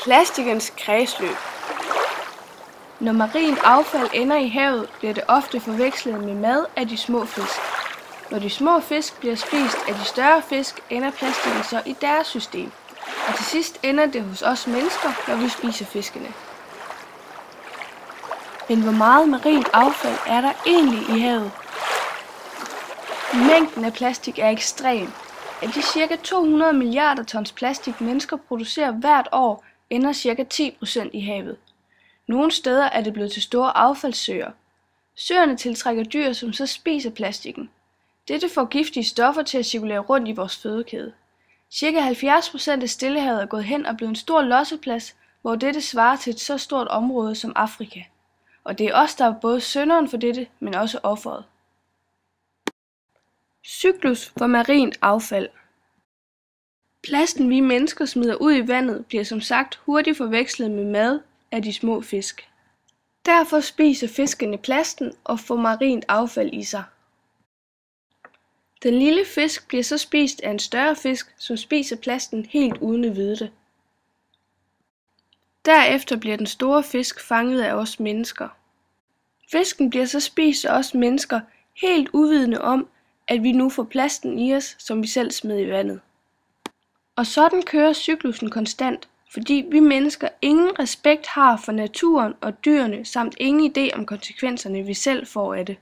Plastikkens kredsløb. Når marint affald ender i havet, bliver det ofte forvekslet med mad af de små fisk. Når de små fisk bliver spist af de større fisk, ender plastikken så i deres system. Og til sidst ender det hos os mennesker, når vi spiser fiskene. Men hvor meget marint affald er der egentlig i havet? Mængden af plastik er ekstrem. Af de ca. 200 milliarder tons plastik, mennesker producerer hvert år, ender ca. 10% i havet. Nogle steder er det blevet til store affaldssøer. Søerne tiltrækker dyr, som så spiser plastikken. Dette får giftige stoffer til at cirkulere rundt i vores fødekæde. Ca. 70% af Stillehavet er gået hen og blevet en stor losseplads, hvor dette svarer til et så stort område som Afrika. Og det er os, der er både synderen for dette, men også offeret. Cyklus for marint affald. Plasten vi mennesker smider ud i vandet bliver som sagt hurtigt forvekslet med mad af de små fisk. Derfor spiser fiskene plasten og får marint affald i sig. Den lille fisk bliver så spist af en større fisk, som spiser plasten helt uden at vide det. Derefter bliver den store fisk fanget af os mennesker. Fisken bliver så spist af os mennesker, helt uvidende om, at vi nu får plasten i os, som vi selv smed i vandet. Og sådan kører cyklussen konstant, fordi vi mennesker ingen respekt har for naturen og dyrene, samt ingen idé om konsekvenserne, vi selv får af det.